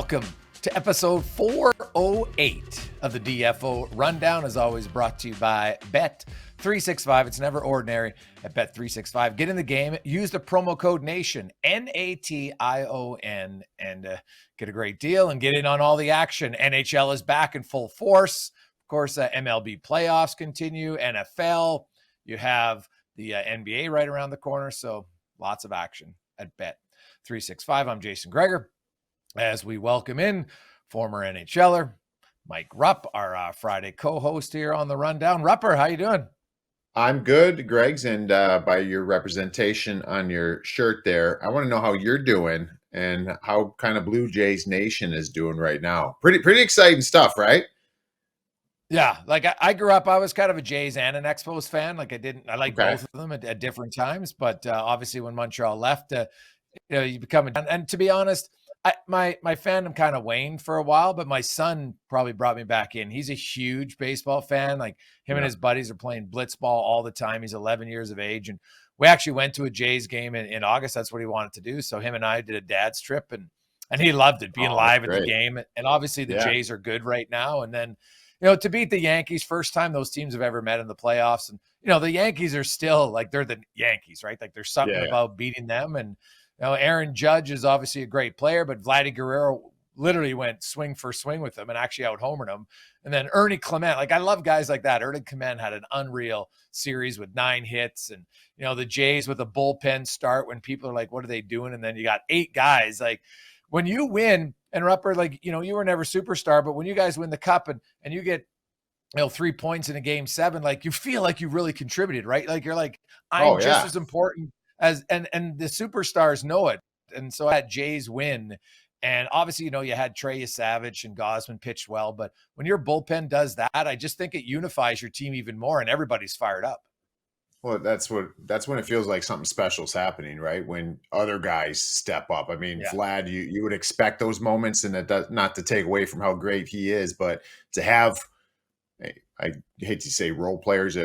Welcome to episode 408 of the DFO Rundown, as always brought to you by Bet365. It's never ordinary at Bet365. Get in the game, use the promo code NATION, NATION, and get a great deal and get in on all the action. NHL is back in full force. Of course, MLB playoffs continue, NFL. You have the NBA right around the corner, so lots of action at Bet365. I'm Jason Greger. As we welcome in former NHLer Mike Rupp, our Friday co-host here on the Rundown. Rupper, how you doing? I'm good, Greg's, and by your representation on your shirt there, I want to know how you're doing and how kind of Blue Jays Nation is doing right now. Pretty exciting stuff, right? Yeah, like I grew up, I was kind of a Jays and an Expos fan. Like I liked both of them at different times, but obviously when Montreal left, you become and to be honest, my fandom kind of waned for a while, but my son probably brought me back in. He's a huge baseball fan. Like him and his buddies are playing blitzball all the time. He's 11 years of age. And we actually went to a Jays game in August. That's what he wanted to do. So him and I did a dad's trip and he loved it, being live at the game. And obviously the Jays are good right now. And then, to beat the Yankees, first time those teams have ever met in the playoffs. And, the Yankees are still like, they're the Yankees, right? Like there's something about beating them. And, Aaron Judge is obviously a great player, but Vladdy Guerrero literally went swing for swing with him and actually out-homered him. And then Ernie Clement, like I love guys like that. Ernie Clement had an unreal series with 9 hits. And, the Jays with a bullpen start when people are like, what are they doing? And then you got 8 guys. Like when you win, and Rupper, like, you were never superstar, but when you guys win the cup and you get 3 points in a game 7, like you feel like you really contributed, right? Like you're like, I'm just as important as and the superstars know it. And so that Jays win. And obviously, you had Trey Savage and Gosman pitched well, but when your bullpen does that, I just think it unifies your team even more and everybody's fired up. Well, that's when it feels like something special is happening, right? When other guys step up. I mean, Vlad, you would expect those moments, and it does not to take away from how great he is, but to have, I hate to say role players,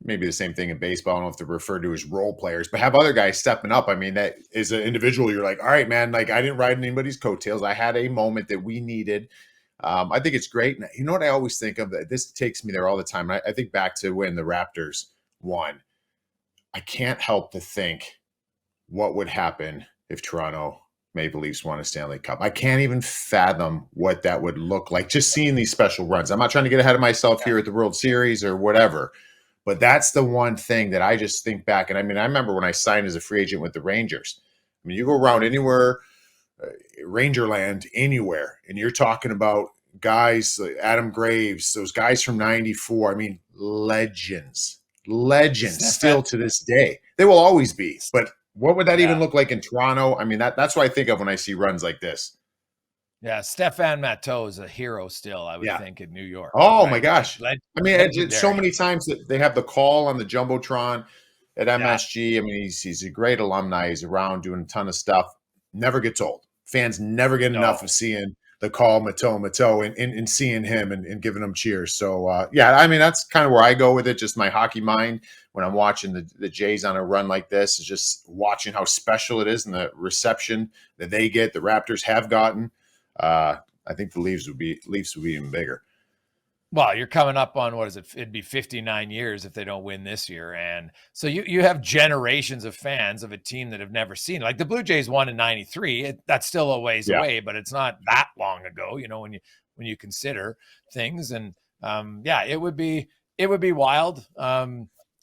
maybe the same thing in baseball. I don't know if they're referred to as role players, but have other guys stepping up. I mean, that is an individual. You're like, all right, man, like I didn't ride anybody's coattails. I had a moment that we needed. I think it's great. And you know what I always think of? This takes me there all the time. I think back to when the Raptors won. I can't help to think what would happen if Toronto Maple Leafs won a Stanley Cup. I can't even fathom what that would look like, just seeing these special runs. I'm not trying to get ahead of myself here at the World Series or whatever, but that's the one thing that I just think back. And I mean, I remember when I signed as a free agent with the Rangers. I mean, you go around anywhere, Rangerland, anywhere, and you're talking about guys like Adam Graves, those guys from '94. I mean, legends still to this day. They will always be, but what would that even look like in Toronto? I mean, that's what I think of when I see runs like this. Yeah, Stefan Matteau is a hero still, I would think, in New York. Oh, right? My gosh. I mean, it's so many times that they have the call on the Jumbotron at MSG. I mean, he's a great alumni. He's around doing a ton of stuff. Never gets old. Fans never get enough of seeing the call Matteau and seeing him and giving him cheers. So, I mean, that's kind of where I go with it. Just my hockey mind when I'm watching the Jays on a run like this is just watching how special it is and the reception that they get, the Raptors have gotten. I think the Leafs would be even bigger. Well, you're coming up on, what is it? It'd be 59 years if they don't win this year. And so you have generations of fans of a team that have never seen it. Like the Blue Jays won in 93. That's still a ways away, but it's not that long ago, when you consider things. And it would be wild.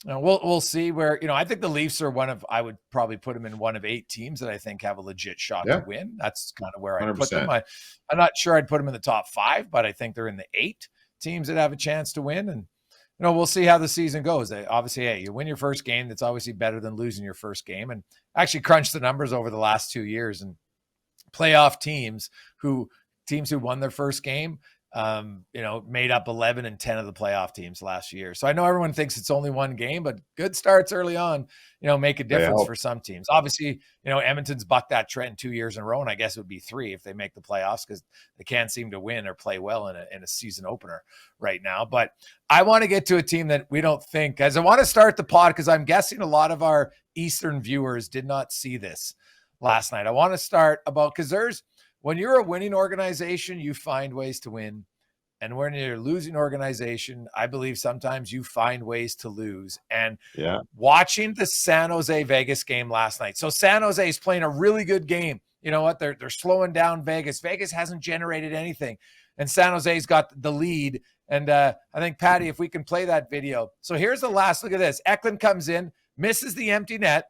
We'll see where, I think the Leafs are I would probably put them in one of 8 teams that I think have a legit shot to win. That's kind of where I put them. I'm not sure I'd put them in the top 5, but I think they're in the 8 teams that have a chance to win. And, we'll see how the season goes. Obviously, you win your first game. That's obviously better than losing your first game. And actually crunch the numbers over the last 2 years, and playoff teams who won their first game, made up 11 and 10 of the playoff teams last year. So I know everyone thinks it's only one game, but good starts early on, make a difference for some teams. Obviously, Edmonton's bucked that trend 2 years in a row, and I guess it would be 3 if they make the playoffs because they can't seem to win or play well in a season opener right now. But I want to get to a team that we don't think, as I want to start the pod, because I'm guessing a lot of our Eastern viewers did not see this last night. I want to start because there's when you're a winning organization, you find ways to win. And when you're a losing organization, I believe sometimes you find ways to lose. And watching the San Jose Vegas game last night. So San Jose is playing a really good game. You know what? They're slowing down Vegas. Vegas hasn't generated anything. And San Jose's got the lead. And I think, Patty, if we can play that video. So here's the last look at this. Eklund comes in, misses the empty net,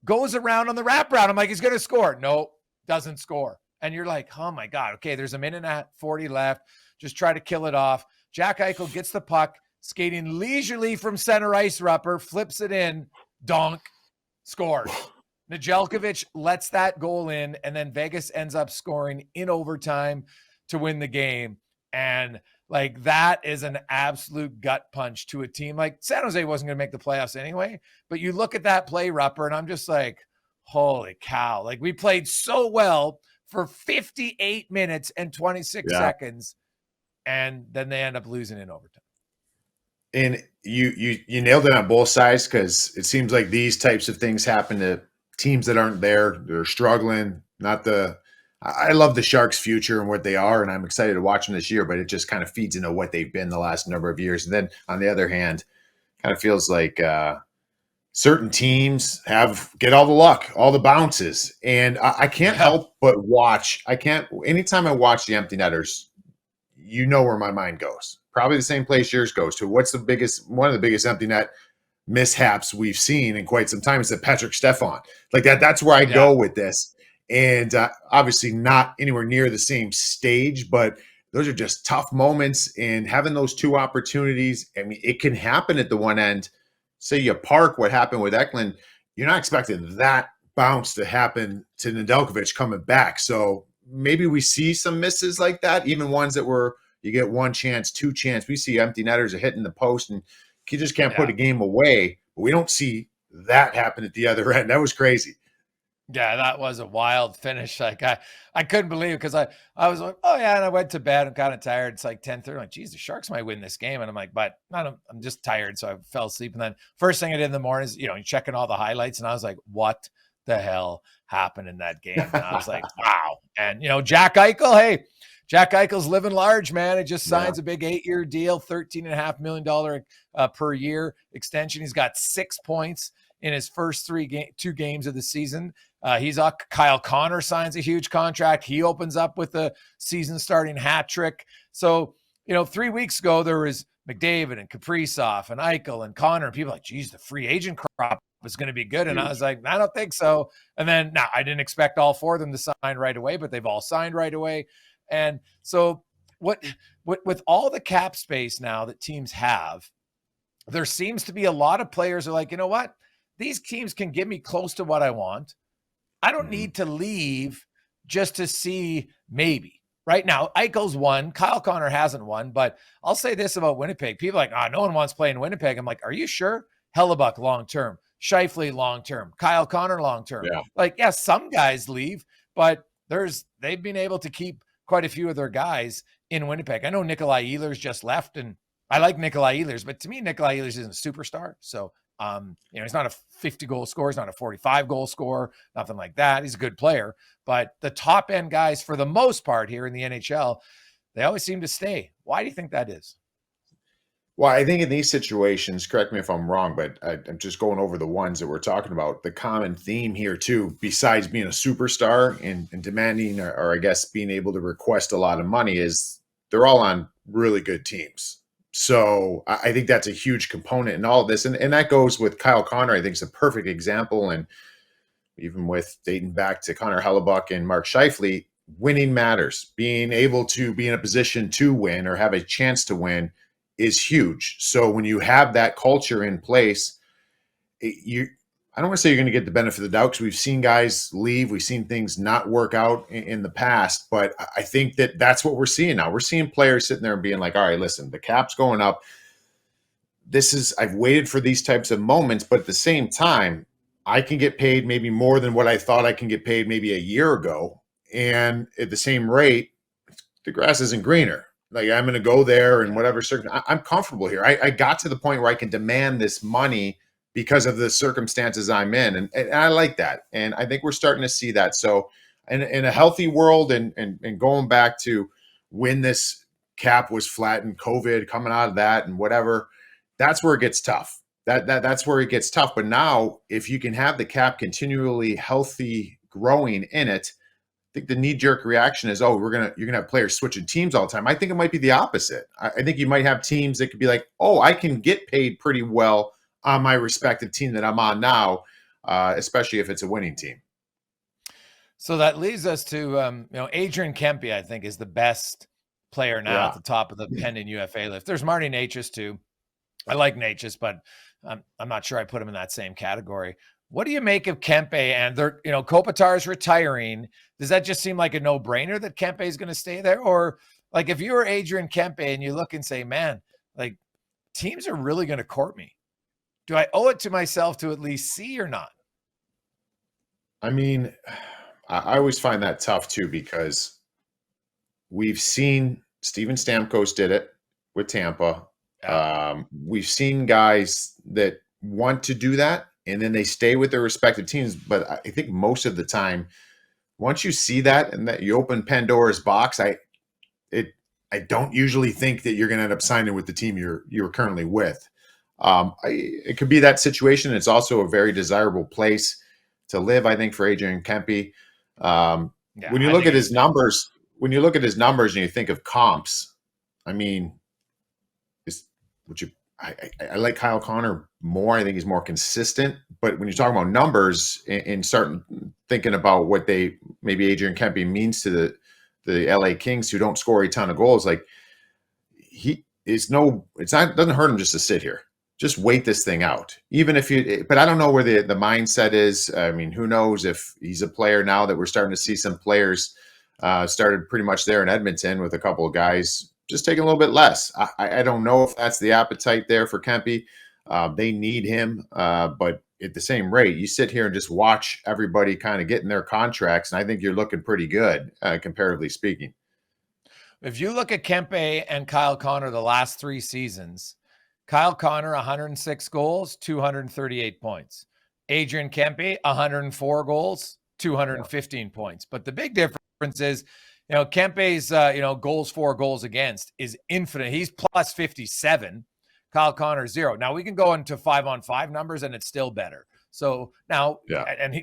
goes around on the wraparound. I'm like, he's going to score. No, doesn't score. And you're like, oh my God. Okay, there's a minute and 40 left. Just try to kill it off. Jack Eichel gets the puck, skating leisurely from center ice, Rupper, flips it in, donk, scores. Nedeljkovic lets that goal in, and then Vegas ends up scoring in overtime to win the game. And like, that is an absolute gut punch to a team. Like, San Jose wasn't going to make the playoffs anyway, but you look at that play, Rupper, and I'm just like, holy cow. Like, we played so well for 58 minutes and 26 seconds. And then they end up losing in overtime. And you nailed it on both sides, because it seems like these types of things happen to teams that aren't there. They're struggling. I love the Sharks' future and what they are, and I'm excited to watch them this year, but it just kind of feeds into what they've been the last number of years. And then on the other hand, kind of feels like certain teams get all the luck, all the bounces. And I can't help but watch. Anytime I watch the empty netters, you know where my mind goes. Probably the same place yours goes to. One of the biggest empty net mishaps we've seen in quite some time is the Patrick Stefan. Like that's where I go with this. And obviously not anywhere near the same stage, but those are just tough moments. And having those two opportunities, I mean, it can happen at the one end. Say you park what happened with Eklund, you're not expecting that bounce to happen to Nedeljkovic coming back. So maybe we see some misses like that, even ones that you get one chance, two chance. We see empty netters are hitting the post and you just can't put a game away. But we don't see that happen at the other end. That was crazy. Yeah, that was a wild finish. Like I couldn't believe it, because I was like, oh yeah, and I went to bed. I'm kind of tired. It's like 10:30. I'm like, geez, the Sharks might win this game. And I'm like, but I'm just tired. So I fell asleep. And then first thing I did in the morning is, you're checking all the highlights. And I was like, what the hell happened in that game? And I was like, wow. And Jack Eichel's living large, man. He just signs a big 8-year deal, $13.5 million per year extension. He's got 6 points in his first two games of the season. Kyle Connor signs a huge contract. He opens up with a season starting hat trick. So 3 weeks ago there was McDavid and Kaprizov and Eichel and Connor, and people like, geez, the free agent crop was going to be good. And I was like, I don't think so. And then I didn't expect all four of them to sign right away, but they've all signed right away. And so with all the cap space now that teams have, there seems to be a lot of players who are like, you know what? These teams can give me close to what I want. I don't need to leave just to see maybe. Right now, Eichel's won. Kyle Connor hasn't won. But I'll say this about Winnipeg. People are like, no one wants to play in Winnipeg. I'm like, are you sure? Hellebuck long-term. Scheifele long-term. Kyle Connor long-term. Yeah. Some guys leave, but they've been able to keep quite a few of their guys in Winnipeg. I know Nikolai Ehlers just left, and I like Nikolai Ehlers, but to me, Nikolai Ehlers isn't a superstar. So, he's not a 50-goal scorer. He's not a 45-goal scorer, nothing like that. He's a good player. But the top-end guys, for the most part here in the NHL, they always seem to stay. Why do you think that is? Well, I think in these situations, correct me if I'm wrong, but I'm just going over the ones that we're talking about. The common theme here, too, besides being a superstar and demanding, or I guess being able to request a lot of money, is they're all on really good teams. So I think that's a huge component in all of this. And that goes with Kyle Connor. I think it's a perfect example. And even with dating back to Connor Hellebuck and Mark Scheifele, winning matters. Being able to be in a position to win or have a chance to win is huge. So when you have that culture in place, I don't want to say you're going to get the benefit of the doubt, because we've seen guys leave. We've seen things not work out in the past. But I think that's what we're seeing now. We're seeing players sitting there and being like, all right, listen, the cap's going up. I've waited for these types of moments, but at the same time, I can get paid maybe more than what I thought I can get paid maybe a year ago. And at the same rate, the grass isn't greener. Like, I'm going to go there and whatever. I'm comfortable here. I got to the point where I can demand this money because of the circumstances I'm in. And I like that. And I think we're starting to see that. So in a healthy world and going back to when this cap was flattened, COVID coming out of that and whatever, that's where it gets tough. That's where it gets tough. But now, if you can have the cap continually healthy, growing in it, I think the knee-jerk reaction is, oh, you're gonna have players switching teams all the time. I think it might be the opposite. I think you might have teams that could be like, oh, I can get paid pretty well on my respective team that I'm on now, especially if it's a winning team. So that leads us to, Adrian Kempe, I think, is the best player now at the top of the pending UFA list. There's Marty Necas too. I like Necas, but I'm not sure I put him in that same category. What do you make of Kempe? And Kopitar is retiring. Does that just seem like a no-brainer that Kempe is going to stay there? Or like if you were Adrian Kempe and you look and say, man, like teams are really going to court me. Do I owe it to myself to at least see or not? I mean, I always find that tough too, because we've seen Steven Stamkos did it with Tampa. We've seen guys that want to do that and then they stay with their respective teams. But I think most of the time, once you see that and that you open Pandora's box, I don't usually think that you're going to end up signing with the team you're currently with. It could be that situation. It's also a very desirable place to live, I think, for Adrian Kempe. When you look at his numbers and you think of comps, I mean, I like Kyle Connor more. I think he's more consistent. But when you're talking about numbers and start thinking about what maybe Adrian Kempe means to the LA Kings, who don't score a ton of goals, like doesn't hurt him just to sit here. Just wait this thing out. But I don't know where the mindset is. I mean, who knows if he's a player now that we're starting to see some players started pretty much there in Edmonton with a couple of guys just taking a little bit less. I don't know if that's the appetite there for Kempe. They need him, but at the same rate, you sit here and just watch everybody kind of getting their contracts, and I think you're looking pretty good, comparatively speaking. If you look at Kempe and Kyle Connor the last 3 seasons, Kyle Connor, 106 goals, 238 points. Adrian Kempe, 104 goals, 215 points. But the big difference is, Kempe's, goals for, goals against is infinite. He's plus 57. Kyle Connor, 0. Now we can go into 5-on-5 numbers and it's still better. So now,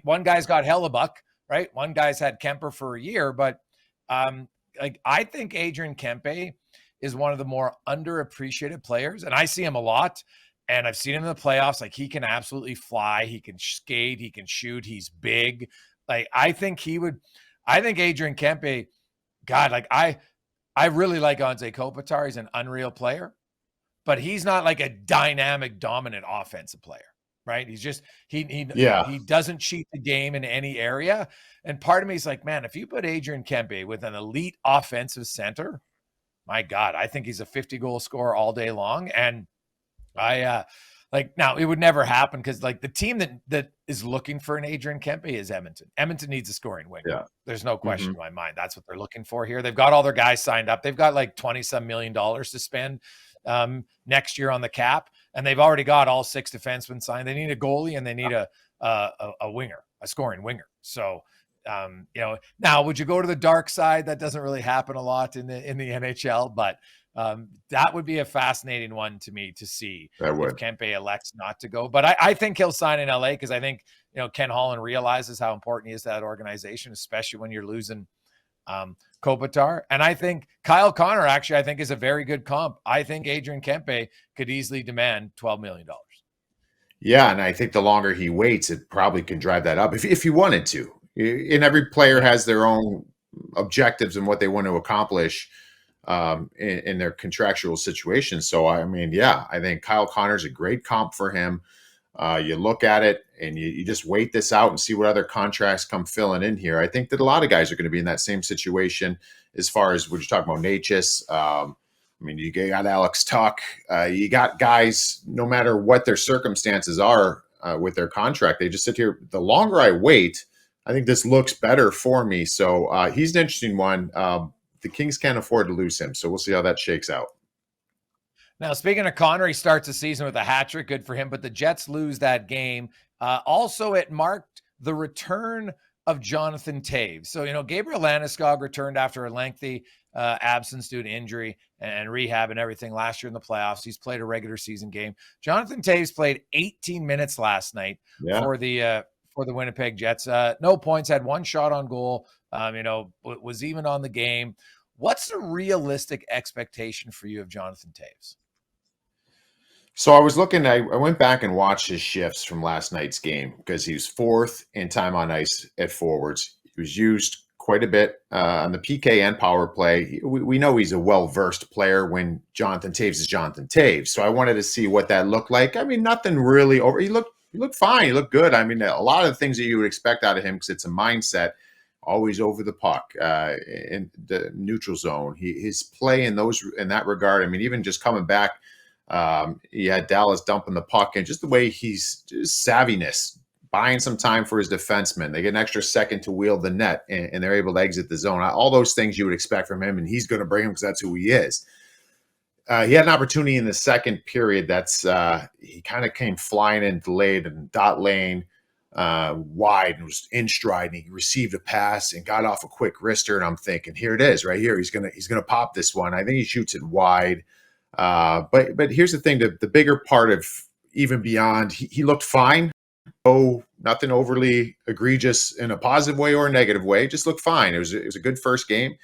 one guy's got Hellebuck, right? One guy's had Kemper for a year, but I think Adrian Kempe is one of the more underappreciated players. And I see him a lot, and I've seen him in the playoffs. Like, he can absolutely fly. He can skate. He can shoot. He's big. Like, I think Adrian Kempe, God, like I really like Anze Kopitar. He's an unreal player, but he's not like a dynamic, dominant offensive player, right? He's just, he doesn't cheat the game in any area. And part of me is like, man, if you put Adrian Kempe with an elite offensive center, my God, I think he's a 50-goal scorer all day long. And now it would never happen because like the team that is looking for an Adrian Kempe is Edmonton. Edmonton needs a scoring winger. Yeah. There's no question in my mind. That's what they're looking for here. They've got all their guys signed up. They've got like $20-some million to spend next year on the cap. And they've already got all 6 defensemen signed. They need a goalie and they need a winger, a scoring winger. So, now would you go to the dark side? That doesn't really happen a lot in the NHL, but that would be a fascinating one to me to see if Kempe elects not to go. But I think he'll sign in LA because I think, Ken Holland realizes how important he is to that organization, especially when you're losing Kopitar. And I think Kyle Connor actually, I think, is a very good comp. I think Adrian Kempe could easily demand $12 million. Yeah, and I think the longer he waits, it probably can drive that up if he wanted to. And every player has their own objectives and what they want to accomplish in their contractual situation. So, I mean, I think Kyle Connor's a great comp for him. You look at it and you just wait this out and see what other contracts come filling in here. I think that a lot of guys are going to be in that same situation as far as what you're talking about, Necas. I mean, you got Alex Tuck. You got guys, no matter what their circumstances are with their contract, they just sit here. The longer I wait, I think this looks better for me. So he's an interesting one. The Kings can't afford to lose him. So we'll see how that shakes out. Now, speaking of Connor, he starts the season with a hat trick. Good for him. But the Jets lose that game. Also, it marked the return of Jonathan Toews. So, Gabriel Landeskog returned after a lengthy absence due to injury and rehab and everything last year in the playoffs. He's played a regular season game. Jonathan Toews played 18 minutes last night for the Winnipeg Jets. No points, had one shot on goal, was even on the game. What's the realistic expectation for you of Jonathan Toews? So I was looking, I went back and watched his shifts from last night's game because he was fourth in time on ice at forwards. He was used quite a bit on the PK and power play. We know he's a well-versed player when Jonathan Toews is Jonathan Toews. So I wanted to see what that looked like. I mean, nothing really over. He looked fine. He looked good. I mean, a lot of the things that you would expect out of him because it's a mindset. Always over the puck in the neutral zone. His play in that regard. I mean, even just coming back. He had Dallas dumping the puck and just the way he's just savviness, buying some time for his defensemen. They get an extra second to wield the net and they're able to exit the zone. All those things you would expect from him, and he's going to bring them because that's who he is. He had an opportunity in the second period. He kind of came flying in delayed and dot lane wide and was in stride, and he received a pass and got off a quick wrister. And I'm thinking, here it is right here. He's gonna pop this one. I think he shoots it wide. But here's the thing: the bigger part of even beyond, he looked fine. Oh, nothing overly egregious in a positive way or a negative way. Just looked fine. It was a good first game.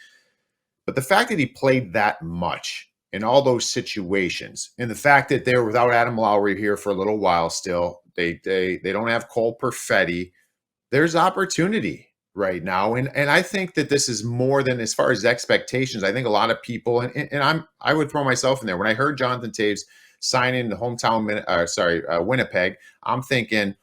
But the fact that he played that much in all those situations, and the fact that they're without Adam Lowry here for a little while still, they don't have Cole Perfetti. There's opportunity right now. And I think that this is more than as far as expectations. I think a lot of people, and I would throw myself in there. When I heard Jonathan Toews sign in the Winnipeg, I'm thinking,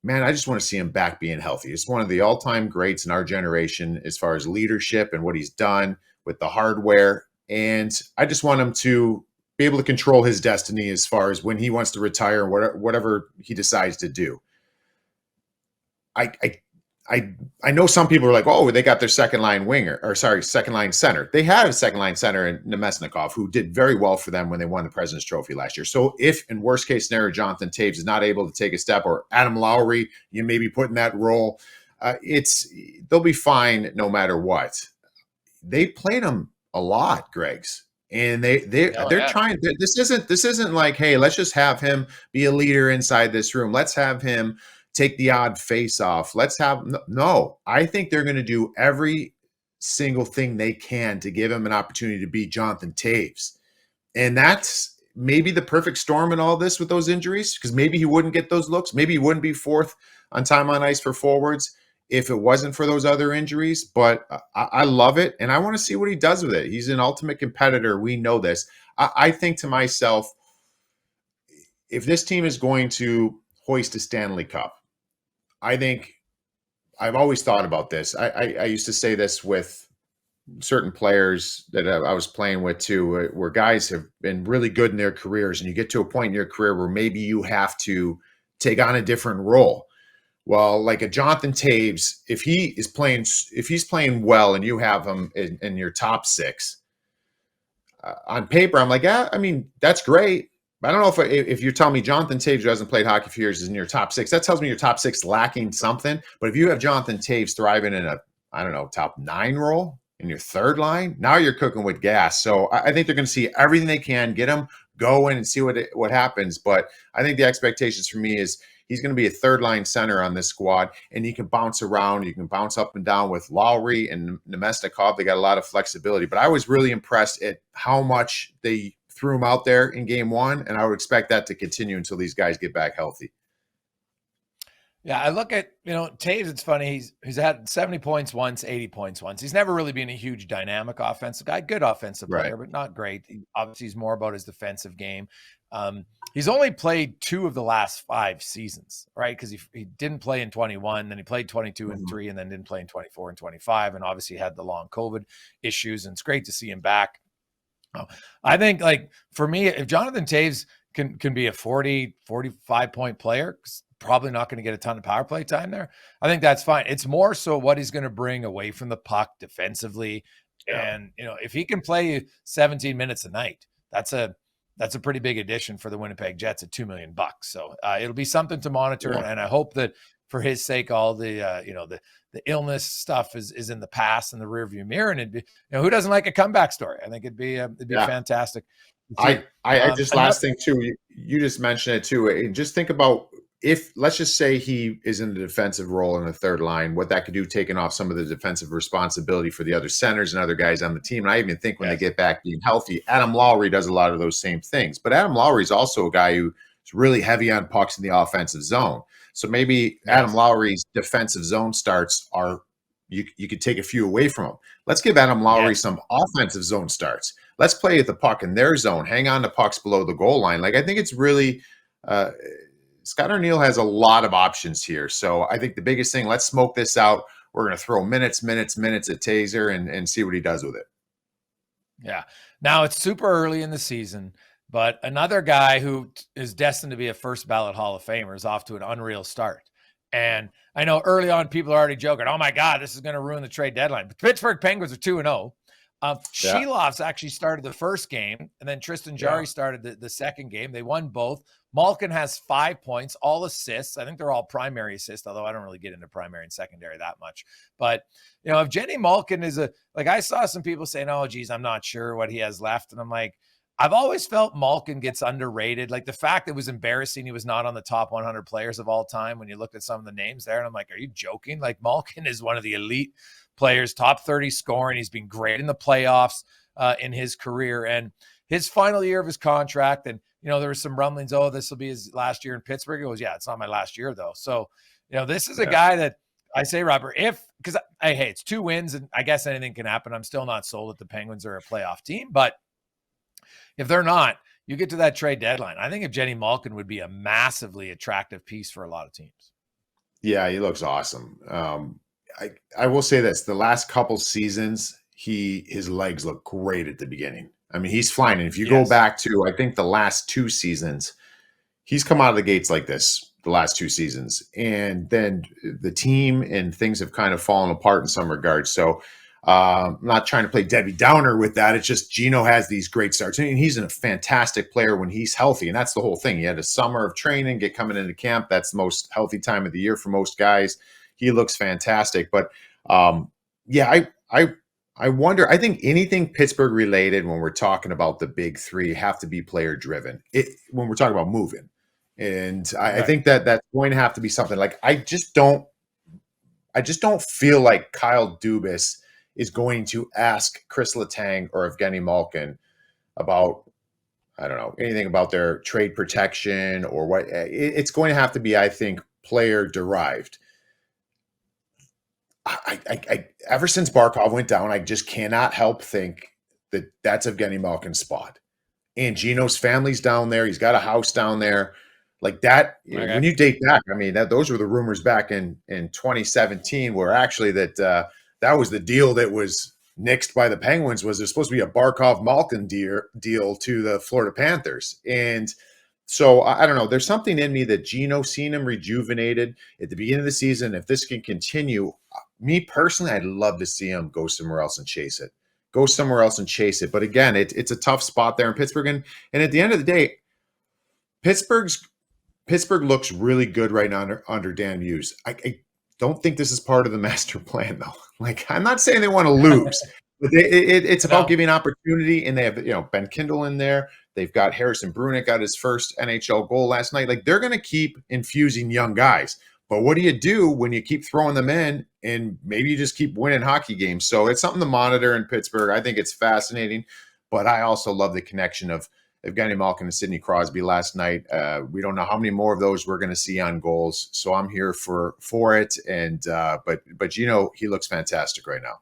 man, I just want to see him back being healthy. It's one of the all-time greats in our generation as far as leadership and what he's done with the hardware. And I just want him to be able to control his destiny as far as when he wants to retire and whatever he decides to do. I know some people are like, oh, they got their second line center. They had a second line center in Nemesnikov, who did very well for them when they won the President's Trophy last year. So if in worst case scenario, Jonathan Toews is not able to take a step, or Adam Lowry, you may be put in that role, they'll be fine no matter what. They played him a lot, Greg's. And they're trying. This isn't like, hey, let's just have him be a leader inside this room. Let's have him take the odd face off. No. I think they're going to do every single thing they can to give him an opportunity to be Jonathan Toews. And that's maybe the perfect storm in all this with those injuries, because maybe he wouldn't get those looks. Maybe he wouldn't be fourth on time on ice for forwards if it wasn't for those other injuries. But I love it, and I want to see what he does with it. He's an ultimate competitor. We know this. I think to myself, if this team is going to hoist a Stanley Cup, I think I've always thought about this. I used to say this with certain players that I was playing with too, where guys have been really good in their careers, and you get to a point in your career where maybe you have to take on a different role. Well, like a Jonathan Toews, if he's playing well and you have him in your top six, on paper, I'm like, yeah, I mean, that's great. I don't know if you're telling me Jonathan Toews, who hasn't played hockey for years, is in your top six. That tells me your top six lacking something. But if you have Jonathan Toews thriving in top 9 role in your third line, now you're cooking with gas. So I think they're going to see everything they can, get him going and see what happens. But I think the expectations for me is he's going to be a third line center on this squad, and he can bounce around. You can bounce up and down with Lowry and Nemesnikov. They got a lot of flexibility. But I was really impressed at how much they threw him out there in game one, and I would expect that to continue until these guys get back healthy. Yeah, I look at, Toews, it's funny. He's had 70 points once, 80 points once. He's never really been a huge dynamic offensive guy, good offensive player, but not great. Obviously, he's more about his defensive game. He's only played 2 of the last 5 seasons, right? Because he didn't play in 21, then he played 22 and 3, and then didn't play in 24 and 25, and obviously had the long COVID issues, and it's great to see him back. I think, like, for me, if Jonathan Toews can be a 40, 45-point player, probably not going to get a ton of power play time there, I think that's fine. It's more so what he's going to bring away from the puck defensively. Yeah. And, if he can play 17 minutes a night, that's a pretty big addition for the Winnipeg Jets at $2 million. So it'll be something to monitor. Yeah. And I hope that for his sake, all the the illness stuff is in the past and the rearview mirror, and it'd be, who doesn't like a comeback story? I think it'd be fantastic. I just last thing too. You just mentioned it too. Just think about, if let's just say he is in the defensive role in the third line, what that could do, taking off some of the defensive responsibility for the other centers and other guys on the team. And I even think when they get back being healthy, Adam Lowry does a lot of those same things. But Adam Lowry is also a guy who's really heavy on pucks in the offensive zone. So maybe Adam Lowry's defensive zone starts are, you could take a few away from him. Let's give Adam Lowry some offensive zone starts. Let's play at the puck in their zone, hang on to pucks below the goal line. Like, I think it's really Scott Arniel has a lot of options here. So I think the biggest thing, let's smoke this out. We're going to throw minutes at Taser and see what he does with it. Yeah. Now it's super early in the season, but another guy who is destined to be a first ballot Hall of Famer is off to an unreal start. And I know early on people are already joking, oh my God, this is going to ruin the trade deadline. But the Pittsburgh Penguins are 2-0. Shelov's actually started the first game, and then Tristan Jarry started the second game. They won both. Malkin has 5 points, all assists. I think they're all primary assists, although I don't really get into primary and secondary that much. But, Evgeni Malkin is I saw some people saying, oh, geez, I'm not sure what he has left. And I'm like, I've always felt Malkin gets underrated. Like, the fact that it was embarrassing he was not on the top 100 players of all time when you looked at some of the names there. And I'm like, are you joking? Like, Malkin is one of the elite players, top 30 scoring. He's been great in the playoffs in his career. And his final year of his contract, and, there were some rumblings, oh, this will be his last year in Pittsburgh. He goes, yeah, it's not my last year, though. So, this is a guy that I say, Robert, because it's 2 wins, and I guess anything can happen. I'm still not sold that the Penguins are a playoff team, but if they're not, you get to that trade deadline. I think Evgeni Malkin would be a massively attractive piece for a lot of teams. Yeah, he looks awesome. I will say this: the last couple seasons, his legs look great at the beginning. I mean, he's flying. And if you go back to, I think, the last 2 seasons, he's come out of the gates like this the last 2 seasons. And then the team and things have kind of fallen apart in some regards. So I'm not trying to play Debbie Downer with that. It's just Gino has these great starts. I mean, he's a fantastic player when he's healthy. And that's the whole thing. He had a summer of training, get coming into camp. That's the most healthy time of the year for most guys. He looks fantastic. But I wonder, I think anything Pittsburgh related when we're talking about the big 3 have to be player driven when we're talking about moving. And I think that's going to have to be something like, I just don't feel like Kyle Dubas is going to ask Chris Letang or Evgeni Malkin about, I don't know, anything about their trade protection or what. It's going to have to be, I think, player derived. I ever since Barkov went down, I just cannot help think that that's Evgeni Malkin's spot. And Gino's family's down there. He's got a house down there. Like that, when you date back, I mean, those were the rumors back in 2017, where actually that was the deal that was nixed by the Penguins. Was there's supposed to be a Barkov-Malkin deal to the Florida Panthers. And so I don't know. There's something in me that Gino, seeing him rejuvenated at the beginning of the season, if this can continue, me personally, I'd love to see him go somewhere else and chase it. But again, it's a tough spot there in Pittsburgh. And at the end of the day, Pittsburgh looks really good right now under Dan Hughes. I don't think this is part of the master plan, though. Like, I'm not saying they want to lose, but it's about giving opportunity. And they have, Ben Kindle in there. They've got Harrison Brunick got his first NHL goal last night. Like, they're going to keep infusing young guys. But what do you do when you keep throwing them in and maybe you just keep winning hockey games? So it's something to monitor in Pittsburgh. I think it's fascinating. But I also love the connection of Evgeni Malkin and Sidney Crosby last night. We don't know how many more of those we're going to see on goals. So I'm here for it. And but he looks fantastic right now.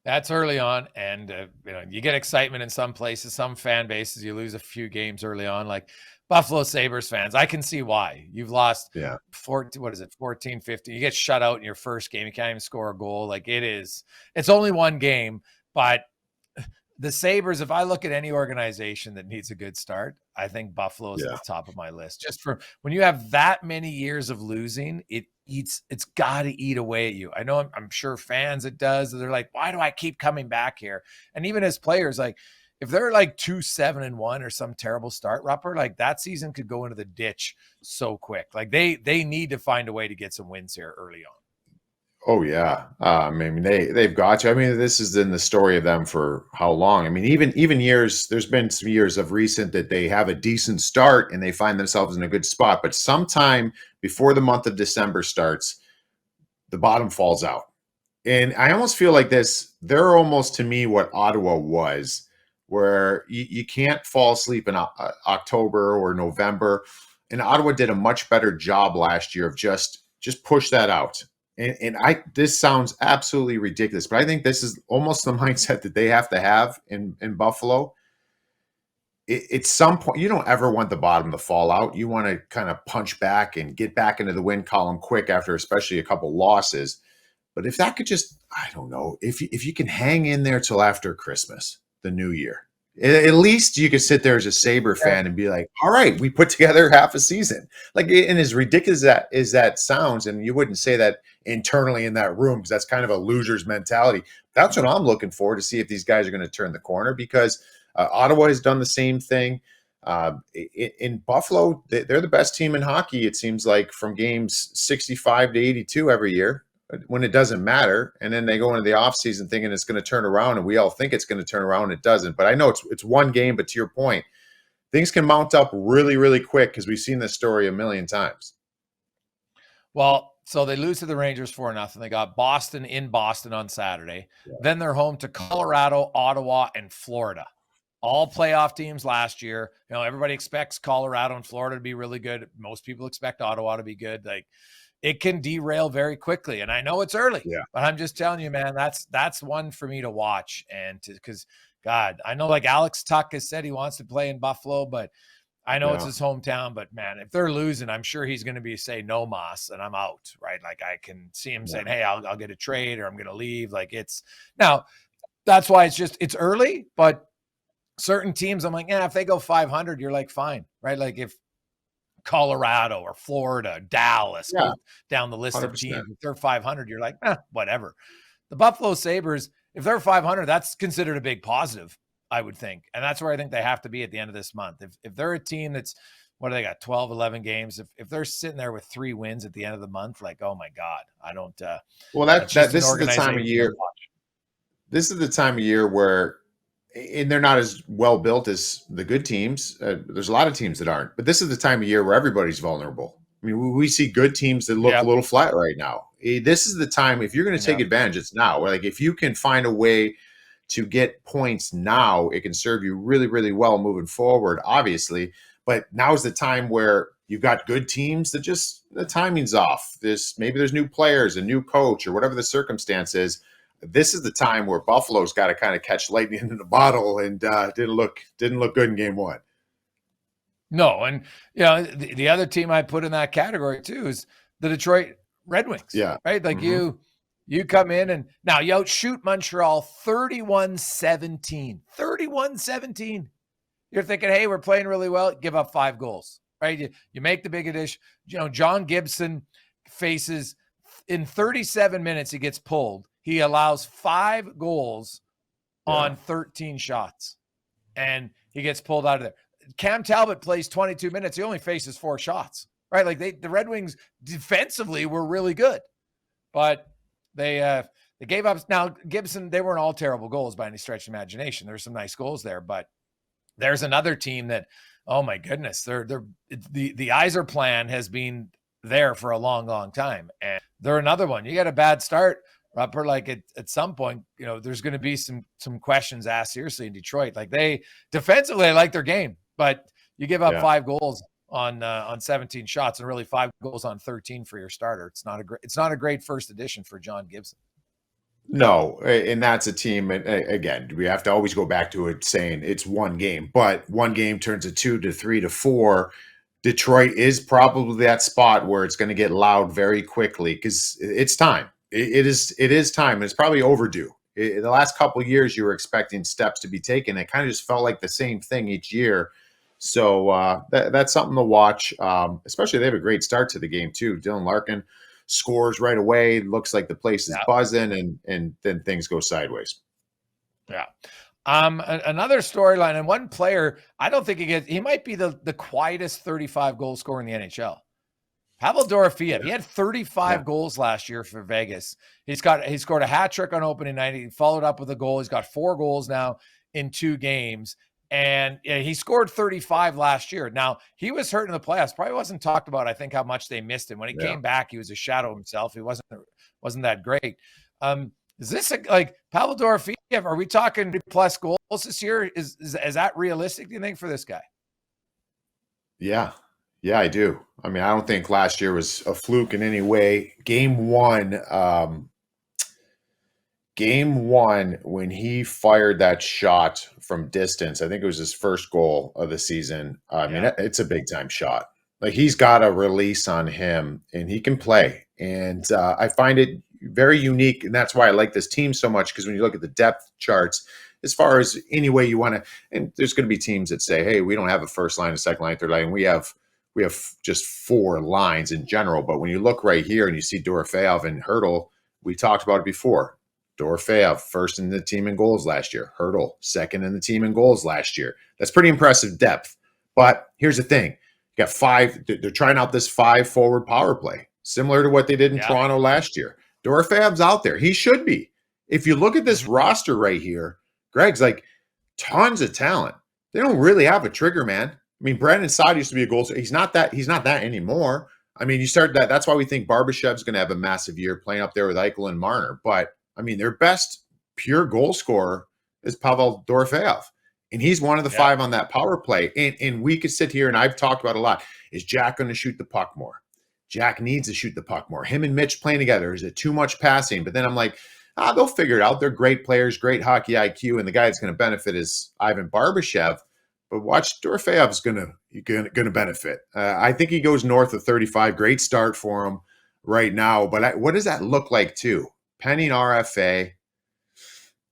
That's early on, and you get excitement in some places, some fan bases. You lose a few games early on, like Buffalo Sabres fans. I can see why. You've lost 14, 15. You get shut out in your first game. You can't even score a goal. Like, it's only one game, but the Sabres, if I look at any organization that needs a good start, I think Buffalo is at the top of my list. Just for when you have that many years of losing, it's got to eat away at you. I know I'm sure fans it does. They're like, why do I keep coming back here? And even as players, like, if they're like 2-7-1 or some terrible start, Rupper, like that season could go into the ditch so quick. Like they need to find a way to get some wins here early on. Oh yeah, I mean they've got to. I mean, this has been the story of them for how long? I mean, even years. There's been some years of recent that they have a decent start and they find themselves in a good spot, but sometime before the month of December starts, the bottom falls out. And I almost feel like this. They're almost to me what Ottawa was, where you can't fall asleep in October or November. And Ottawa did a much better job last year of just push that out. And this sounds absolutely ridiculous, but I think this is almost the mindset that they have to have in Buffalo. At some point, you don't ever want the bottom to fall out. You want to kind of punch back and get back into the win column quick after especially a couple losses. But if that could just, I don't know, if you can hang in there till after Christmas, the new year, at least you could sit there as a Sabre fan and be like, all right, we put together half a season. Like, and as ridiculous as that sounds, and you wouldn't say that internally in that room because that's kind of a loser's mentality. That's what I'm looking for, to see if these guys are going to turn the corner, because Ottawa has done the same thing. In Buffalo, they're the best team in hockey, it seems like, from games 65 to 82 every year, when it doesn't matter. And then they go into the offseason thinking it's going to turn around, and we all think it's going to turn around. It doesn't. But I know it's one game, but to your point, things can mount up really, really quick, because we've seen this story a million times. Well, so they lose to the Rangers 4-0. They got Boston in Boston on Saturday. Yeah. Then they're home to Colorado, Ottawa, and Florida. All playoff teams last year. You know, everybody expects Colorado and Florida to be really good. Most people expect Ottawa to be good. Like, it can derail very quickly. And I know it's early, but I'm just telling you, man, that's one for me to watch. And because God, I know, like, Alex Tuck has said he wants to play in Buffalo, but I know it's his hometown. But man, if they're losing, I'm sure he's going to be say no mas and I'm out, right? Like, I can see him saying, hey, I'll get a trade, or I'm going to leave. Like, it's now, that's why it's early, but certain teams, I'm like, if they go 500, you're like, fine, right? Like, if Colorado or Florida, Dallas, go down the list 100%. Of teams, if they're 500, you're like, whatever. The Buffalo Sabres, if they're 500, that's considered a big positive, I would think. And that's where I think they have to be at the end of this month. If they're a team that's, what do they got, 12, 11 games, if they're sitting there with 3 wins at the end of the month, like, oh my God, I don't. Well, this is the time of year. This is the time of year where, and they're not as well built as the good teams. There's a lot of teams that aren't, but this is the time of year where everybody's vulnerable. I mean, we see good teams that look a little flat right now. This is the time, if you're going to take advantage, it's now. Like, if you can find a way to get points now, it can serve you really, really well moving forward, obviously. But now is the time where you've got good teams that just, the timing's off. Maybe there's new players, a new coach, or whatever the circumstance is. This is the time where Buffalo's got to kind of catch lightning in the bottle, and didn't look good in game 1. No, and the other team I put in that category too is the Detroit Red Wings. Yeah, right. Like, you come in and now you outshoot Montreal 31-17. 31-17. You're thinking, hey, we're playing really well. Give up 5 goals, right? You make the big addition. John Gibson faces, in 37 minutes, he gets pulled. He allows 5 goals on 13 shots, and he gets pulled out of there. Cam Talbot plays 22 minutes. He only faces 4 shots, right? Like, the Red Wings defensively were really good, but they gave up. Now, Gibson, they weren't all terrible goals by any stretch of imagination. There's some nice goals there, but there's another team that, oh my goodness, the Yzer plan has been there for a long, long time, and they're another one. You got a bad start, Rupper, like, at some point, there's going to be some questions asked seriously in Detroit. Like, they defensively, I like their game, but you give up 5 goals on 17 shots, and really 5 goals on 13 for your starter. It's not a great first edition for John Gibson. No, and that's a team, and again, we have to always go back to it saying it's one game, but one game turns to 2 to 3 to 4. Detroit is probably that spot where it's going to get loud very quickly, because it's time. It is time, and it's probably overdue. In the last couple of years, you were expecting steps to be taken. It kind of just felt like the same thing each year. So that's something to watch. Especially, they have a great start to the game too. Dylan Larkin scores right away. Looks like the place is buzzing, and then things go sideways. Yeah. Another storyline and one player, I don't think he might be the quietest 35 goal scorer in the NHL. Pavel Dorofeyev, he had 35 goals last year for Vegas. He scored a hat trick on opening night. He followed up with a goal. He's got 4 goals now in 2 games. And he scored 35 last year. Now, he was hurt in the playoffs. Probably wasn't talked about, I think, how much they missed him. When he came back, he was a shadow himself. He wasn't that great. Is this like Pavel Dorofeyev? Are we talking plus goals this year? Is that realistic, do you think, for this guy? Yeah. Yeah, I do. I mean, I don't think last year was a fluke in any way. Game one, when he fired that shot from distance, I think it was his first goal of the season. I mean, it's a big time shot. Like, he's got a release on him, and he can play. And I find it very unique, and that's why I like this team so much, because when you look at the depth charts, as far as any way you want to, and there's going to be teams that say, hey, we don't have a first line, a second line, third line. We have just 4 lines in general. But when you look right here and you see Dorofeyev and Hertl, we talked about it before. Dorofeyev, first in the team in goals last year. Hertl, second in the team in goals last year. That's pretty impressive depth. But here's the thing. You got 5. They're trying out this 5-forward power play, similar to what they did in Toronto last year. Dorofeyev's out there. He should be. If you look at this roster right here, Greg's like tons of talent. They don't really have a trigger man. I mean, Brandon Saad used to be a goal. He's not that anymore. I mean, you start that. That's why we think Barbashev's going to have a massive year playing up there with Eichel and Marner. But I mean, their best pure goal scorer is Pavel Dorofeyev, and he's one of the 5 on that power play. And we could sit here, and I've talked about a lot. Is Jack going to shoot the puck more? Jack needs to shoot the puck more. Him and Mitch playing together, is it too much passing? But then I'm like, they'll figure it out. They're great players, great hockey IQ, and the guy that's going to benefit is Ivan Barbashev. But watch, Dorofeyev's going to benefit. I think he goes north of 35. Great start for him right now. But what does that look like too? Pending RFA,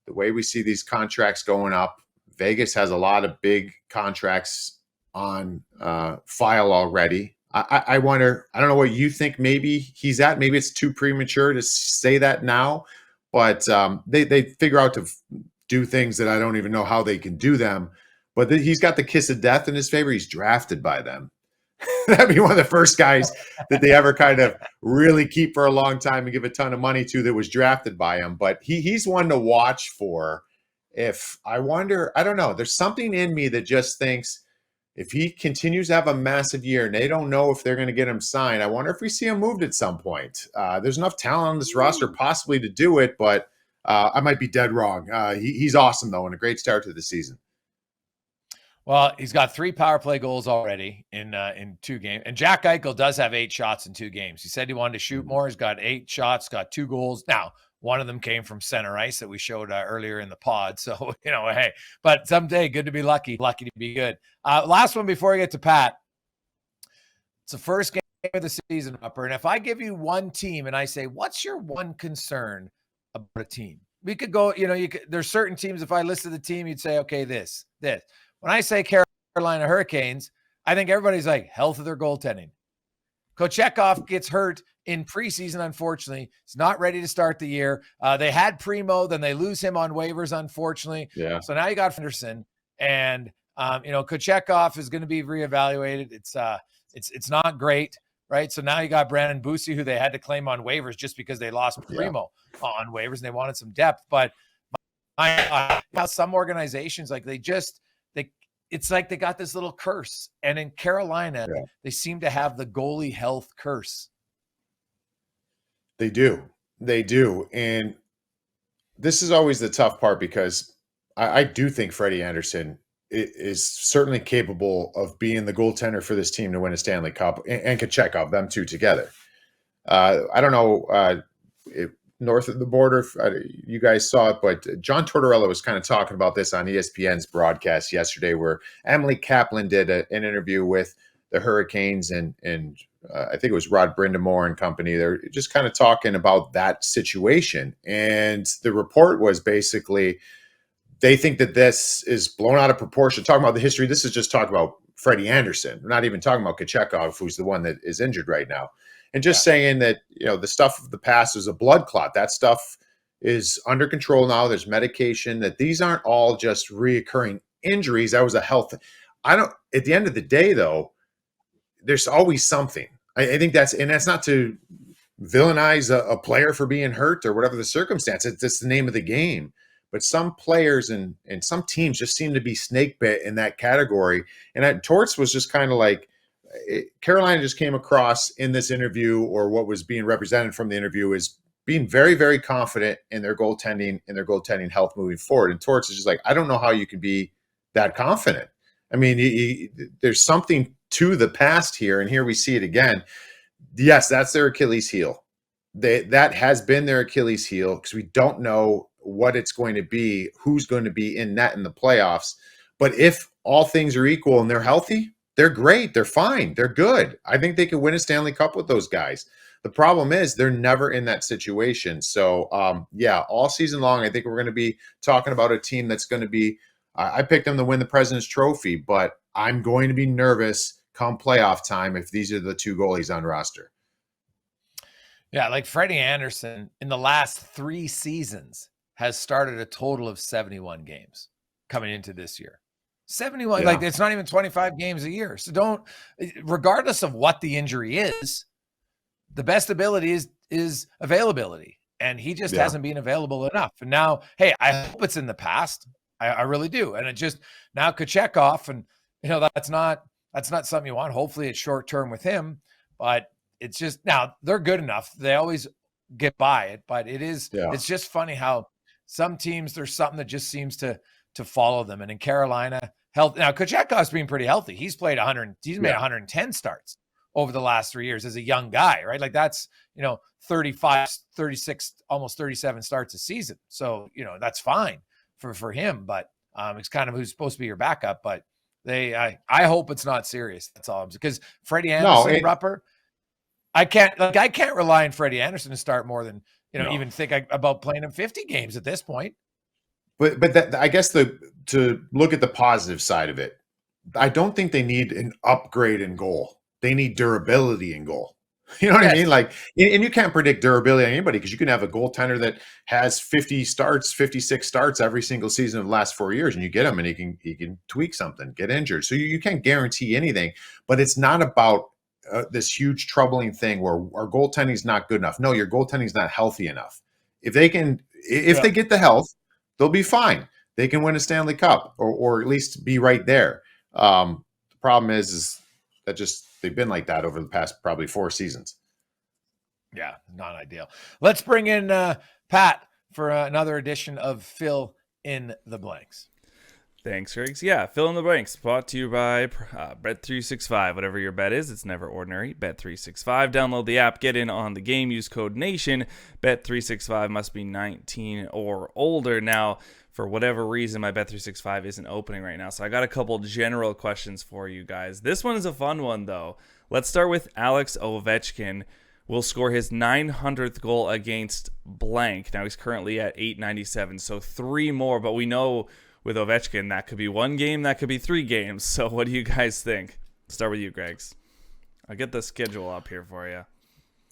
the way we see these contracts going up, Vegas has a lot of big contracts on file already. I wonder, I don't know what you think maybe he's at. Maybe it's too premature to say that now. But they figure out to do things that I don't even know how they can do them. But he's got the kiss of death in his favor. He's drafted by them. That'd be one of the first guys that they ever kind of really keep for a long time and give a ton of money to, that was drafted by him. But he's one to watch for. If I wonder, I don't know. There's something in me that just thinks if he continues to have a massive year and they don't know if they're going to get him signed, I wonder if we see him moved at some point. There's enough talent on this roster possibly to do it, but I might be dead wrong. He's awesome, though, and a great start to the season. Well, he's got 3 power play goals already in 2 games. And Jack Eichel does have 8 shots in 2 games. He said he wanted to shoot more. He's got 8 shots, got 2 goals. Now, one of them came from center ice that we showed earlier in the pod. So, hey, but someday, good to be lucky to be good. Last one before we get to Pat. It's the first game of the season, Upper. And if I give you one team and I say, what's your one concern about a team? We could go, there's certain teams, if I listed the team, you'd say, okay, this. When I say Carolina Hurricanes, I think everybody's like, health of their goaltending. Kochetkov gets hurt in preseason, unfortunately. He's not ready to start the year. They had Primo, then they lose him on waivers, unfortunately. Yeah. So now you got Henderson, and Kochetkov is going to be reevaluated. It's not great, right? So now you got Brandon Bussi, who they had to claim on waivers just because they lost Primo on waivers, and they wanted some depth. But some organizations, like it's like they got this little curse. And in Carolina, they seem to have the goalie health curse. They do. And this is always the tough part, because I do think Freddie Anderson is certainly capable of being the goaltender for this team to win a Stanley Cup, and Kochetkov, them two together. I don't know if north of the border, you guys saw it, but John Tortorella was kind of talking about this on ESPN's broadcast yesterday, where Emily Kaplan did an interview with the Hurricanes and I think it was Rod Brindamore and company. They're just kind of talking about that situation. And the report was basically, they think that this is blown out of proportion. Talking about the history, this is just talking about Freddie Anderson. We're not even talking about Kochetkov, who's the one that is injured right now. And just saying that, the stuff of the past is a blood clot. That stuff is under control now. There's medication, that these aren't all just reoccurring injuries. That was a health. At the end of the day, though, there's always something. I think that's not to villainize a player for being hurt or whatever the circumstance. It's just the name of the game. But some players and some teams just seem to be snake bit in that category. And Torts was just kind of like, Carolina just came across in this interview, or what was being represented from the interview, is being very, very confident in their goaltending health moving forward. And Torts is just like, I don't know how you can be that confident. I mean, there's something to the past here, and here we see it again. Yes, that's their Achilles heel. That has been their Achilles heel, because we don't know what it's going to be, who's going to be in net in the playoffs. But if all things are equal and they're healthy, they're great. They're fine. They're good. I think they could win a Stanley Cup with those guys. The problem is they're never in that situation. So, all season long, I think we're going to be talking about a team that's going to be I picked them to win the President's Trophy, but I'm going to be nervous come playoff time if these are the two goalies on roster. Yeah, like Freddie Anderson in the last 3 seasons has started a total of 71 games coming into this year. 71, like it's not even 25 games a year. So regardless of what the injury is, the best ability is availability. And he just hasn't been available enough. And now, hey, I hope it's in the past. I really do. And it just now Kochetkov, and that's not something you want. Hopefully it's short term with him, but it's just, now they're good enough. They always get by it, but it's just funny how some teams, there's something that just seems to follow them. And in Carolina, now Kochetkov's been pretty healthy. He's made 110 starts over the last 3 years as a young guy, right? Like that's, 35, 36, almost 37 starts a season. So, that's fine for him, but it's kind of who's supposed to be your backup. But I hope it's not serious. That's all. Because Freddie Anderson, Rupper, I can't rely on Freddie Anderson to start more than even think about playing him 50 games at this point. But that, I guess to look at the positive side of it, I don't think they need an upgrade in goal. They need durability in goal. You know what I mean? Like, and you can't predict durability on anybody, because you can have a goaltender that has 50 starts, 56 starts every single season of the last 4 years, and you get him and he can tweak something, get injured. So you can't guarantee anything, but it's not about this huge troubling thing where our goaltending is not good enough. No, your goaltending is not healthy enough. If they get the health, they'll be fine. They can win a Stanley Cup or at least be right there. The problem is that they've been like that over the past probably 4 seasons. Yeah, not ideal. Let's bring in Pat for another edition of Fill in the Blanks. Thanks, Riggs. Yeah, Fill in the Blanks, brought to you by Bet365. Whatever your bet is, it's never ordinary. Bet365. Download the app, get in on the game, use code NATION. Bet365 must be 19 or older. Now, for whatever reason, my Bet365 isn't opening right now, so I got a couple general questions for you guys. This one is a fun one, though. Let's start with Alex Ovechkin. Will score his 900th goal against blank. Now, he's currently at 897, so 3 more, but we know with Ovechkin, that could be 1 game, that could be 3 games. So what do you guys think? Start with you, Greggs. I'll get the schedule up here for you.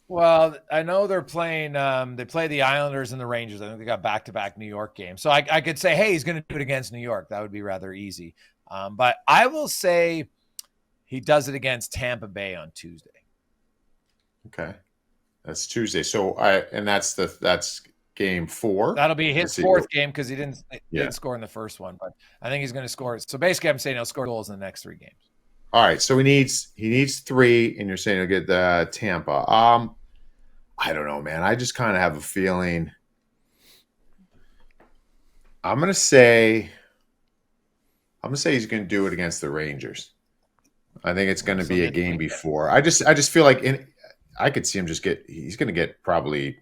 Well, I know they're playing, they play the Islanders and the Rangers. I think they got back-to-back New York games. So I could say, hey, he's going to do it against New York. That would be rather easy. But I will say he does it against Tampa Bay on Tuesday. Okay. That's Tuesday. So that's game 4. That'll be his 4th game, because he didn't score in the first one. But I think he's going to score. So basically, I'm saying he'll score goals in the next 3 games. All right. So he needs 3, and you're saying he'll get the Tampa. I don't know, man. I just kind of have a feeling. I'm gonna say he's gonna do it against the Rangers. I think it's gonna be a game before. I just feel like I could see him he's gonna get probably.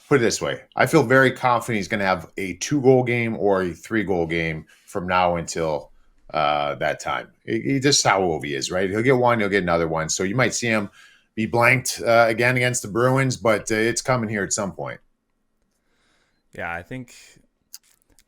Put it this way. I feel very confident he's going to have a 2-goal game or a 3-goal game from now until that time. He just how old he is, right? He'll get 1, he'll get another one. So you might see him be blanked again against the Bruins, but it's coming here at some point. Yeah, I think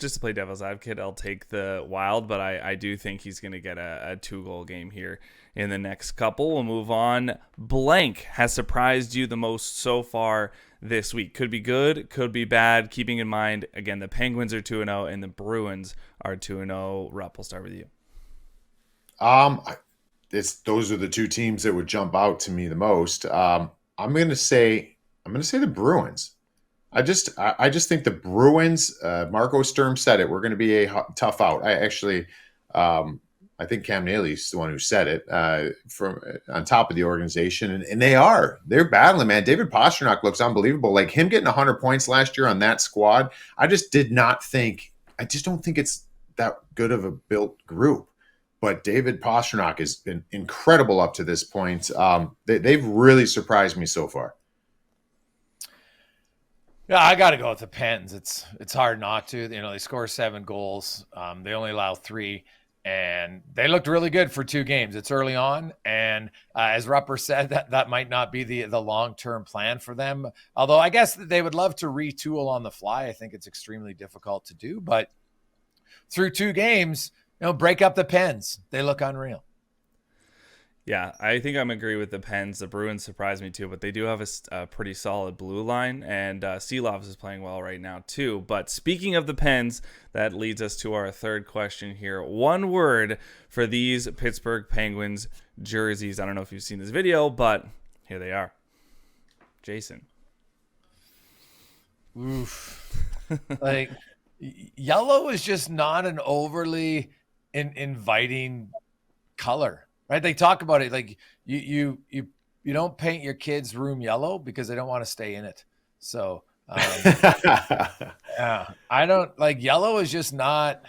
just to play devil's advocate, I'll take the Wild, but I do think he's going to get a 2-goal game here in the next couple. We'll move on. Blank has surprised you the most so far this week. Could be good, could be bad. Keeping in mind, again, the Penguins are 2-0 and the Bruins are 2-0. Rupp, we'll start with you. Those are the two teams that would jump out to me the most. I'm going to say the Bruins. I just think the Bruins. Marco Sturm said it. We're going to be a tough out. I think Cam Neely's the one who said it from on top of the organization, and they're battling, man. David Pastrnak looks unbelievable. Like him getting 100 points last year on that squad. I just don't think it's that good of a built group. But David Pastrnak has been incredible up to this point. They've really surprised me so far. Yeah, I got to go with the Pens. It's hard not to. They score 7 goals. They only allow 3, and they looked really good for 2 games. It's early on, and as Rupper said, that might not be the long-term plan for them. Although I guess they would love to retool on the fly. I think it's extremely difficult to do, but through 2 games, break up the Pens. They look unreal. Yeah, I think I'm agree with the Pens. The Bruins surprised me too, but they do have a pretty solid blue line, and Seelovs is playing well right now too. But speaking of the Pens, that leads us to our third question here. One word for these Pittsburgh Penguins jerseys. I don't know if you've seen this video, but here they are. Jason. Oof. Like, yellow is just not an overly inviting color. Right? They talk about it like you don't paint your kids' room yellow because they don't want to stay in it. So yeah, I don't like yellow is just not.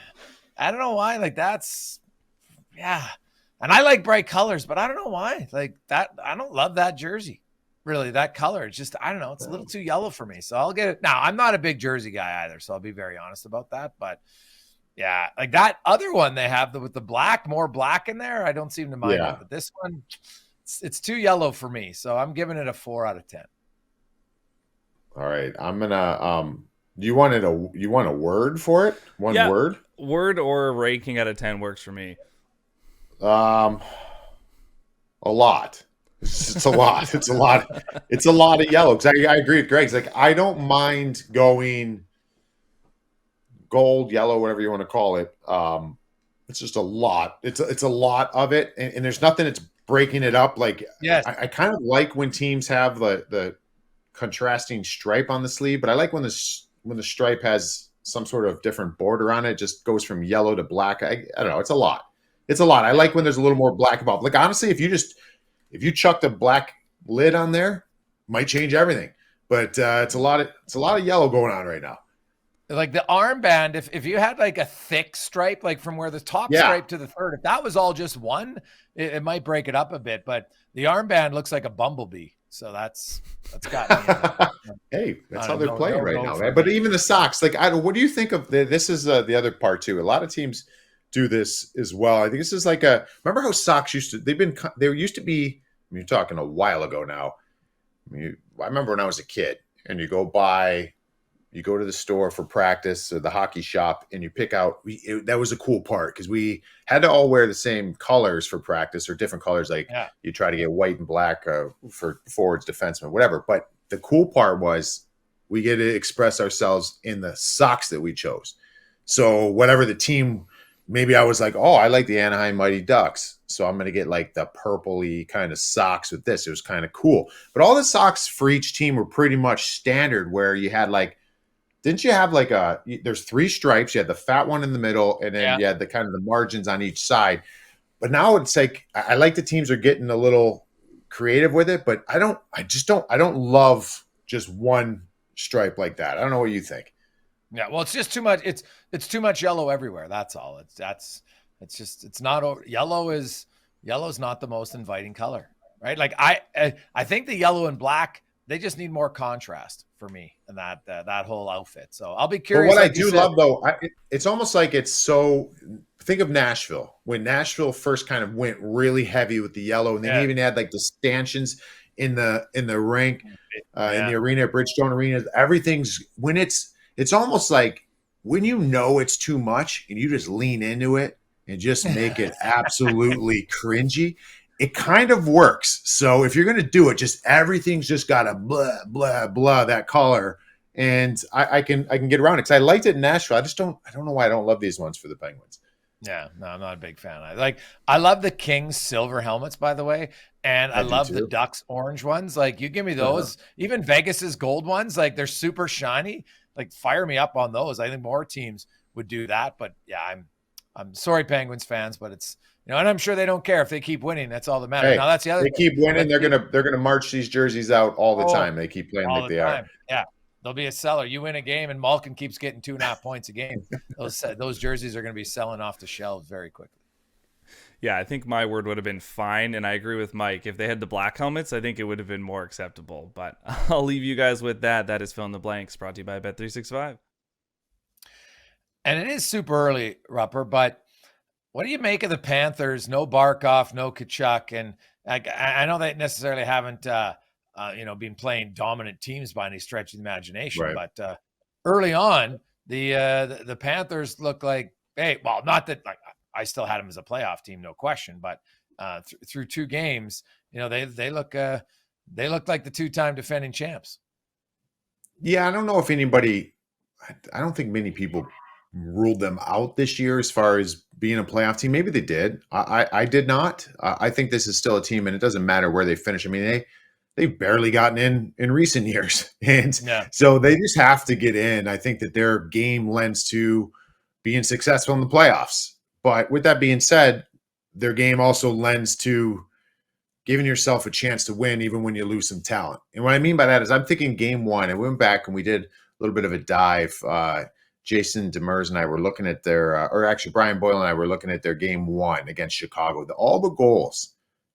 I don't know why. Like that's yeah, and I like bright colors, but I don't know why. Like that, I don't love that jersey. Really, that color. It's just I don't know. It's a little too yellow for me. So I'll get it. Now I'm not a big jersey guy either, so I'll be very honest about that. But yeah, like that other one they have with the black, more black in there. I don't seem to mind it, but this one, it's too yellow for me. So I'm giving it a 4 out of 10. All right, I'm gonna. You want a word for it? One word? Word or ranking out of 10 works for me. A lot. It's a lot. It's a lot. It's a lot of yellow. Because I agree with Greg. It's like I don't mind going gold, yellow, whatever you want to call it. It's just a lot. It's a lot of it, and there's nothing that's breaking it up. Like yes. I kind of like when teams have the contrasting stripe on the sleeve, but I like when the stripe has some sort of different border on it. It just goes from yellow to black. I don't know. It's a lot. It's a lot. I like when there's a little more black about. Like honestly, if you chucked a black lid on there, might change everything. But it's a lot of yellow going on right now. Like the armband, if you had like a thick stripe, like from where the top stripe to the third, if that was all just one, it might break it up a bit. But the armband looks like a bumblebee, so that's got me. Hey, that's how they're playing right now, man. But even the socks, like what do you think of this? Is the other part too? A lot of teams do this as well. I think this is like remember how socks used to? There used to be. I mean, you're talking a while ago now. I remember when I was a kid, and you go to the store for practice or the hockey shop and you pick out, that was a cool part because we had to all wear the same colors for practice or different colors. Like you try to get white and black for forwards, defensemen, whatever. But the cool part was we get to express ourselves in the socks that we chose. So whatever the team, maybe I was like, oh, I like the Anaheim Mighty Ducks. So I'm going to get like the purpley kind of socks with this. It was kind of cool. But all the socks for each team were pretty much standard where you had like, didn't you have like there's 3 stripes. You had the fat one in the middle, and then you had the kind of the margins on each side. But now it's like, I like the teams are getting a little creative with it, but I don't love just one stripe like that. I don't know what you think. Yeah. Well, it's just too much. It's too much yellow everywhere. That's all. It's not yellow's not the most inviting color, right? Like I think the yellow and black, they just need more contrast for me in that whole outfit. So I'll be curious. But what I do love though, it's almost like it's so. Think of Nashville when Nashville first kind of went really heavy with the yellow, and they even had like the stanchions in the rink, in the arena, Bridgestone Arena. Everything's when it's almost like when you know it's too much and you just lean into it and just make it absolutely cringy, it kind of works. So if you're going to do it, just everything's just got a blah, blah, blah, that color. And I can get around it because I liked it in Nashville. I don't know why I don't love these ones for the Penguins. Yeah, no, I'm not a big fan. I love the Kings silver helmets, by the way, and I love the Ducks orange ones. Like, you give me those, even Vegas's gold ones, like they're super shiny. Like, fire me up on those. I think more teams would do that, but yeah, I'm sorry, Penguins fans, but it's, and I'm sure they don't care if they keep winning. That's all that matters. Hey, now that's the other. They keep winning. They're gonna march these jerseys out all the time. They keep playing like they are. Yeah. There'll be a seller. You win a game, and Malkin keeps getting 2.5 points a game. Those jerseys are going to be selling off the shelves very quickly. Yeah, I think my word would have been fine, and I agree with Mike. If they had the black helmets, I think it would have been more acceptable. But I'll leave you guys with that. That is Fill in the Blanks, brought to you by Bet365. And it is super early, Rupper, but what do you make of the Panthers? No Barkov, no Tkachuk, and I know they necessarily haven't been playing dominant teams by any stretch of the imagination. Right. But early on, the Panthers look like, not that I still had them as a playoff team, no question. But through 2 games, they look like the 2-time defending champs. Yeah, I don't know if I don't think many people ruled them out this year as far as being a playoff team. Maybe they did. I did not. I think this is still a team, and it doesn't matter where they finish. I mean, they've barely gotten in recent years. And so they just have to get in. I think that their game lends to being successful in the playoffs. But with that being said, their game also lends to giving yourself a chance to win even when you lose some talent. And what I mean by that is I'm thinking game 1, and we went back and we did a little bit of a dive. Jason Demers and I were looking at Brian Boyle and I were looking at their game 1 against Chicago. All the goals,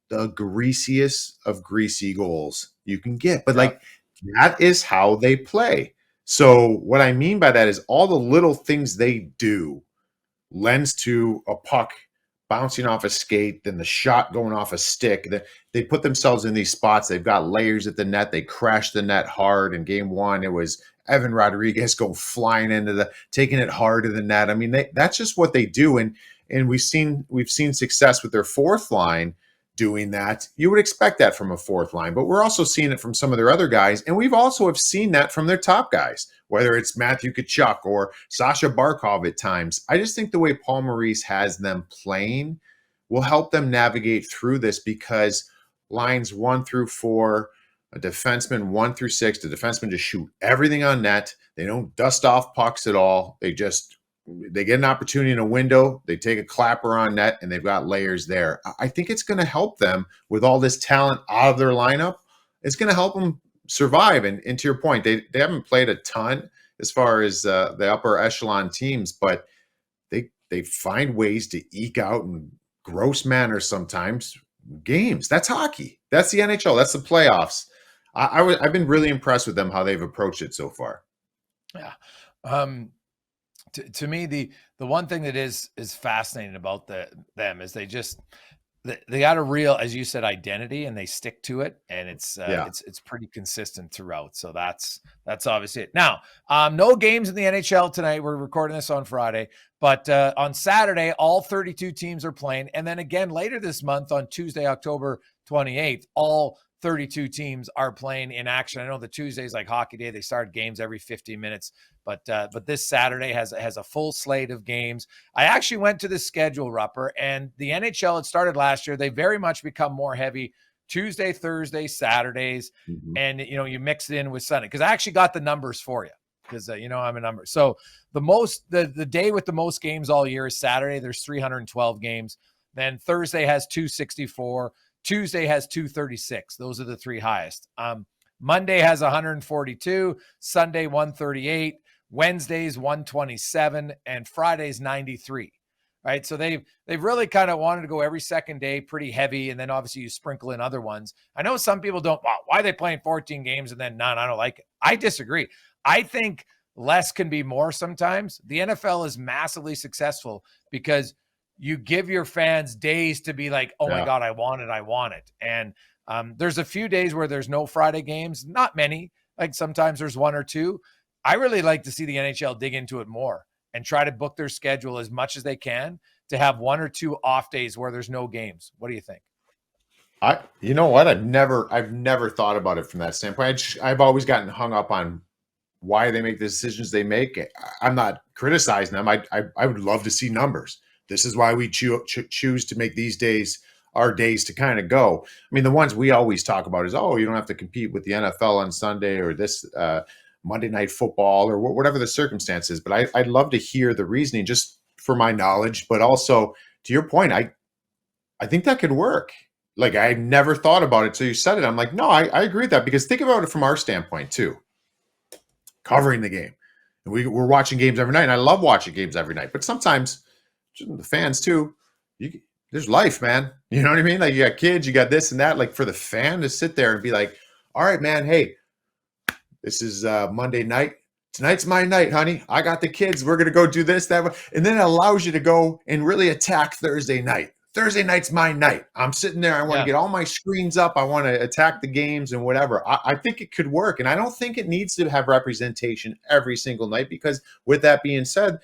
the greasiest of greasy goals you can get. But that is how they play. So what I mean by that is all the little things they do lends to a puck bouncing off a skate, then the shot going off a stick. They put themselves in these spots. They've got layers at the net. They crash the net hard. In game 1, it was Evan Rodriguez go flying taking it hard to the net. I mean, that's just what they do. And we've seen success with their fourth line doing that. You would expect that from a fourth line, but we're also seeing it from some of their other guys. And we've also have seen that from their top guys, whether it's Matthew Tkachuk or Sasha Barkov at times. I just think the way Paul Maurice has them playing will help them navigate through this, because lines 1 through 4, a defenseman 1 through 6, the defensemen just shoot everything on net. They don't dust off pucks at all. They get an opportunity in a window, they take a clapper on net, and they've got layers there. I think it's going to help them with all this talent out of their lineup. It's going to help them survive. And to your point, they haven't played a ton as far as the upper echelon teams, but they find ways to eke out in gross manner sometimes games. That's hockey. That's the NHL. That's the playoffs. I've been really impressed with them, how they've approached it so far. Yeah. To me, the one thing that is fascinating about them is they got a real, as you said, identity, and they stick to it, and it's pretty consistent throughout. So that's obviously it. Now, no games in the NHL tonight. We're recording this on Friday, but on Saturday, all 32 teams are playing, and then again later this month on Tuesday, October 28th, all 32 teams are playing in action. I know the Tuesday's like hockey day. They start games every 15 minutes, but this Saturday has a full slate of games. I actually went to the schedule, Rupper, and the NHL, it started last year. They very much become more heavy Tuesday, Thursday, Saturdays, and you mix it in with Sunday, because I actually got the numbers for you, because I'm a number. So the day with the most games all year is Saturday. There's 312 games. Then Thursday has 264. Tuesday has 236. Those are the 3 highest. Monday has 142, Sunday 138, Wednesday's 127, and Friday's 93. Right. So they've really kind of wanted to go every second day pretty heavy. And then obviously you sprinkle in other ones. I know some people don't, wow, why are they playing 14 games and then none? I don't like it. I disagree. I think less can be more sometimes. The NFL is massively successful because you give your fans days to be like, oh my God, I want it. And there's a few days where there's no Friday games, not many. Like sometimes there's 1 or 2. I really like to see the NHL dig into it more and try to book their schedule as much as they can to have 1 or 2 off days where there's no games. What do you think? You know what? I've never thought about it from that standpoint. I've always gotten hung up on why they make the decisions they make. I'm not criticizing them. I would love to see numbers. This is why we choose to make these days our days to kind of go. I mean, the ones we always talk about is, oh, you don't have to compete with the NFL on Sunday or this Monday Night Football or whatever the circumstance is. But I'd love to hear the reasoning just for my knowledge. But also, to your point, I think that could work. Like, I never thought about it. So you said it. I'm like, no, I agree with that, because think about it from our standpoint too. Covering the game. And we're watching games every night. And I love watching games every night. But sometimes the fans too, there's life, man. You know what I mean? Like, you got kids, you got this and that. Like, for the fan to sit there and be like, all right, man, hey, this is Monday night. Tonight's my night, honey. I got the kids. We're going to go do this, that. And then it allows you to go and really attack Thursday night. Thursday night's my night. I'm sitting there. I want to get all my screens up. I want to attack the games and whatever. I think it could work. And I don't think it needs to have representation every single night, because with that being said,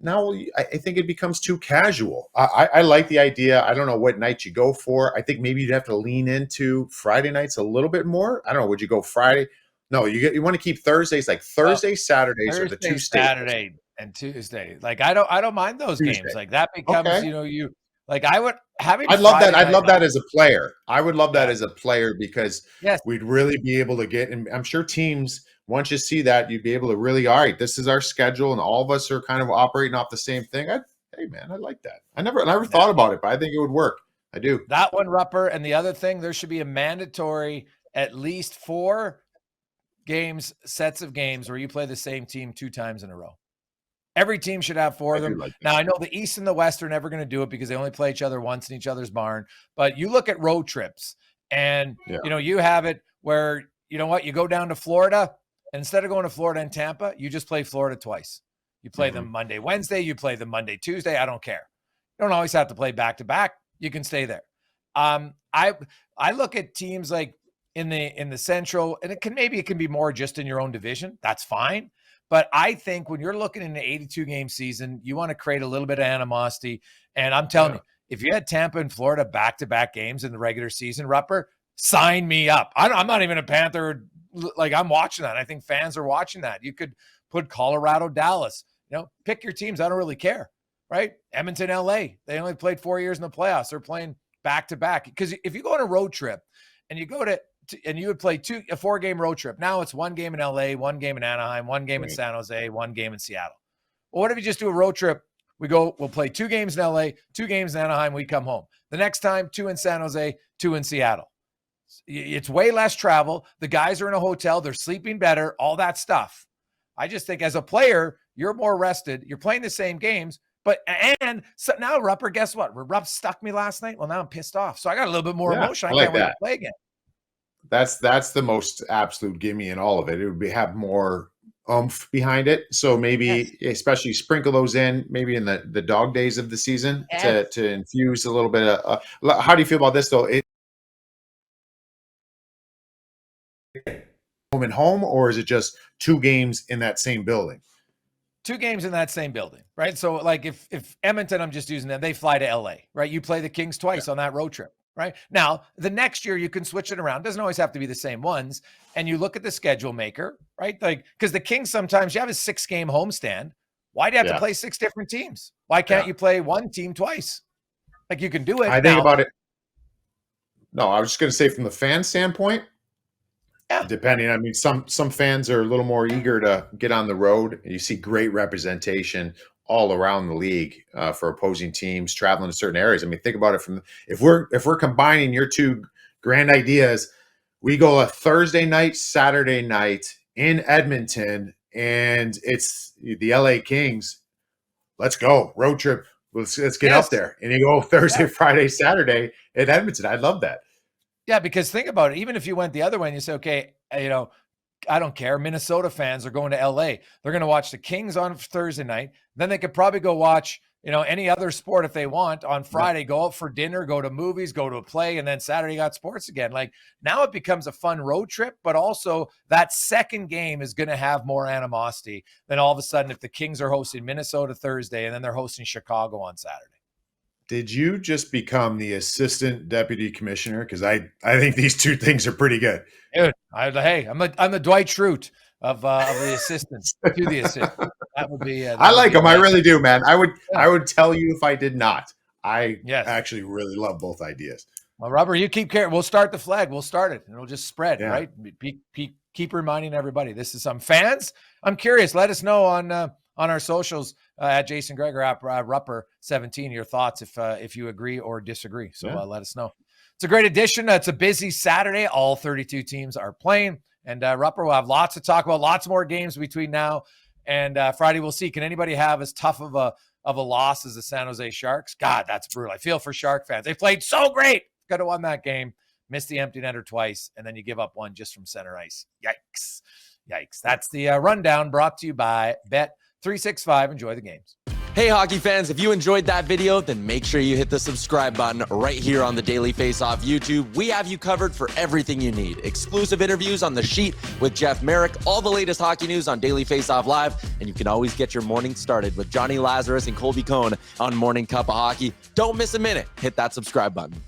now I think it becomes too casual. I like the idea. I don't know what night you go for. I think maybe you'd have to lean into Friday nights a little bit more. I don't know. Would you go Friday? No, you want to keep Thursdays, like Thursday, Saturdays are the two staples. Saturday and Tuesday. Like, I don't mind those games. Like, that becomes, you like, I would having. I'd love that. I'd love that as a player. I would love that as a player, because we'd really be able to get, and I'm sure teams, once you see that, you'd be able to really, all right, this is our schedule, and all of us are kind of operating off the same thing. Hey, man, I like that. I never thought about it, but I think it would work. I do. That one, Rupper, and the other thing, there should be a mandatory at least 4 sets of games where you play the same team 2 times in a row. Every team should have 4 of them. Now, I know the East and the West are never going to do it because they only play each other once in each other's barn. But you look at road trips, and you have it where, you know what, you go down to Florida, and instead of going to Florida and Tampa, you just play Florida twice. You play them Monday, Wednesday. You play them Monday, Tuesday. I don't care. You don't always have to play back to back. You can stay there. I look at teams like in the Central, and it can be more just in your own division. That's fine. But I think when you're looking in an 82-game season, you want to create a little bit of animosity. And I'm telling you, if you had Tampa and Florida back-to-back games in the regular season, Rupper, sign me up. I'm not even a Panther. Like, I'm watching that. I think fans are watching that. You could put Colorado, Dallas. Pick your teams. I don't really care, right? Edmonton, LA. They only played 4 years in the playoffs. They're playing back-to-back. Because if you go on a road trip and you go to and you would play a 4-game road trip. Now it's 1 game in LA, 1 game in Anaheim, 1 game in San Jose, 1 game in Seattle. Well, what if you just do a road trip? We'll play 2 games in LA, 2 games in Anaheim, we come home. The next time, 2 in San Jose, 2 in Seattle. It's way less travel. The guys are in a hotel. They're sleeping better, all that stuff. I just think as a player, you're more rested. You're playing the same games. And so now, Rupper, guess what? Rupp stuck me last night. Well, now I'm pissed off. So I got a little bit more emotion. I can't wait to play again. That's the most absolute gimme in all of it. It would have more oomph behind it. So maybe, especially sprinkle those in, maybe in the dog days of the season to infuse a little bit of. How do you feel about this though? Home and home, or is it just 2 games in that same building? 2 games in that same building, right? So, like, if Edmonton, I'm just using them, they fly to LA, right? You play the Kings twice on that road trip. Right now, the next year you can switch it around. Doesn't always have to be the same ones. And you look at the schedule maker, right? Like, because the Kings, sometimes you have a 6-game homestand. Why do you have to play 6 different teams? Why can't you play one team twice? Like, you can do it. I think about it. No, I was just going to say, from the fan standpoint, depending. I mean, some fans are a little more eager to get on the road. You see great representation all around the league for opposing teams traveling to certain areas. I mean, think about it from if we're combining your 2 grand ideas, we go a Thursday night, Saturday night in Edmonton, and it's the LA Kings. Let's go road trip. Let's get up there, and you go Thursday, Friday, Saturday in Edmonton. I love that. Yeah, because think about it. Even if you went the other way and you say, okay, I don't care. Minnesota fans are going to LA. They're going to watch the Kings on Thursday night. Then they could probably go watch any other sport if they want. On Friday, go out for dinner, go to movies, go to a play, and then Saturday you got sports again. Like, now it becomes a fun road trip, but also that second game is going to have more animosity than all of a sudden if the Kings are hosting Minnesota Thursday and then they're hosting Chicago on Saturday. Did you just become the assistant deputy commissioner? Because I think these two things are pretty good. Dude, I'm the Dwight Schrute of the assistants to the assistant. That would be. I like them. I really do, man. I would tell you if I did not. I actually really love both ideas. Well, Rubber, you keep care. We'll start the flag. We'll start it, and it'll just spread. Yeah. Right. Keep reminding everybody. This is some fans. I'm curious. Let us know on our socials at Jason Gregor at Rupper17 your thoughts if you agree or disagree. So let us know. It's a great edition. It's a busy Saturday. All 32 teams are playing. And Rupper will have lots to talk about, lots more games between now and Friday. We'll see. Can anybody have as tough of a loss as the San Jose Sharks? God, that's brutal. I feel for Shark fans. They played so great. Could have won that game. Missed the empty netter twice, and then you give up one just from center ice. Yikes. That's the rundown brought to you by Bet365. Enjoy the games. Hey, hockey fans, if you enjoyed that video, then make sure you hit the subscribe button right here on the Daily Faceoff YouTube. We have you covered for everything you need. Exclusive interviews on The Sheet with Jeff Merrick, all the latest hockey news on Daily Faceoff Live, and you can always get your morning started with Johnny Lazarus and Colby Cohn on Morning Cup of Hockey. Don't miss a minute. Hit that subscribe button.